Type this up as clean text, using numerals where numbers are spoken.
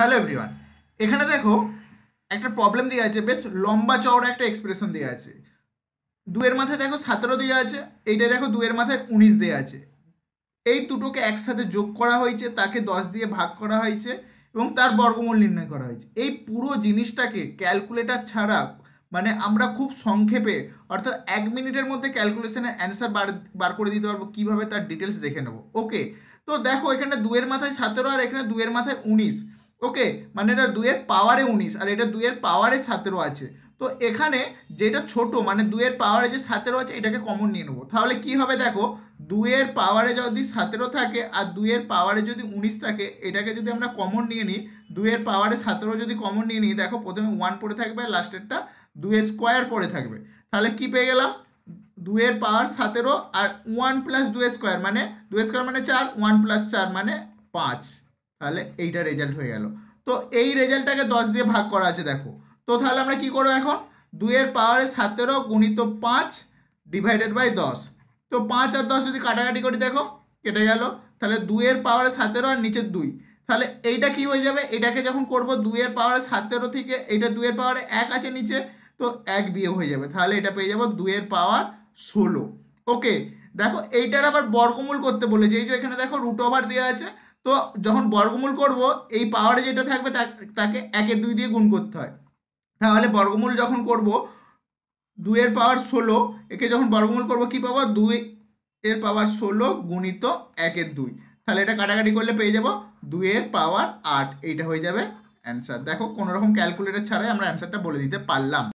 Hello everyone, এখানে দেখো একটা প্রবলেম দেওয়া আছে, বেশ লম্বা চওড়া একটা এক্সপ্রেশন দেওয়া আছে। দুয়ের মাথায় দেখো 17 দেওয়া আছে, এইটা দেখো দুয়ের মাথায় 19 দেওয়া আছে। এই দুটোকে একসাথে যোগ করা হয়েছে, তাকে 10 দিয়ে ভাগ করা হয়েছে এবং তার বর্গমূল নির্ণয় করা হয়েছে। এই পুরো জিনিসটাকে ক্যালকুলেটর ছাড়া মানে আমরা খুব সংক্ষেপে অর্থাৎ 1 মিনিটের মধ্যে ক্যালকুলেশনের অ্যান্সার বার করে দিতে পারবো। কিভাবে তার ডিটেলস দেখে নেবো। ওকে, তো দেখো এখানে দুয়ের মাথায় 17 আর এখানে দুয়ের মাথায় 19। ওকে, মানে এটা দুয়ের পাওয়ারে 19 আর এটা দুয়ের পাওয়ারে 17 আছে। তো এখানে যেটা ছোট মানে দুয়ের পাওয়ারে যে 17 আছে এটাকে কমন নিয়ে নেবো। তাহলে কি হবে দেখো, দুয়ের পাওয়ারে যদি 17 থাকে আর দুয়ের পাওয়ারে যদি 19 থাকে, এটাকে যদি আমরা কমন নিয়ে নিই, দুয়ের পাওয়ারে 17 যদি কমন নিয়ে নিই, দেখো প্রথমে 1 পড়ে থাকবে, লাস্টেরটা দুয়ের স্কোয়ার পড়ে থাকবে। তাহলে কি পেয়ে গেলাম, দুয়ের পাওয়ার 17 আর 1 প্লাস দুয়ের স্কোয়ার মানে 4, 1 প্লাস 4 মানে 5। তাহলে এইটা রেজাল্ট হয়ে গেল। তো এই রেজাল্টটাকে 10 দিয়ে ভাগ করা আছে দেখো। তো তাহলে আমরা কি করবো এখন, দুয়ের পাওয়ারে 17 গুণিত 5 ডিভাইডেড বাই 10। তো 5 আর 10 যদি কাটাকাটি করি দেখো কেটে গেল। তাহলে দুয়ের পাওয়ারে 17 আর নিচের 2। তাহলে এইটা কি হয়ে যাবে, এটাকে যখন করব দুয়ের পাওয়ারে 17 থেকে এইটা দুয়ের পাওয়ারে 1 আছে নিচে, তো 1 বিয়োগ হয়ে যাবে। তাহলে এটা পেয়ে যাবো দুয়ের পাওয়ার 16। ওকে, দেখো এইটার আবার বর্গমূল করতে বলেছে, এই যে এখানে দেখো রুট ওভার দেওয়া আছে। তো যখন বর্গমূল করব এই পাওয়ারে যেটা থাকবে তাকে 1-2 দিয়ে গুণ করতে হয়। তাহলে বর্গমূল যখন করব দুয়ের পাওয়ার 16, একে যখন বর্গমূল করব কি পাবো, 2 এর পাওয়ার 16 গুণিত 1-2। তাহলে এটা কাটাকাটি করলে পেয়ে যাব 2 এর পাওয়ার 8। এইটা হয়ে যাবে অ্যান্সার। দেখো কোনো রকম ক্যালকুলেটর ছাড়াই আমরা অ্যান্সারটা বলে দিতে পারলাম।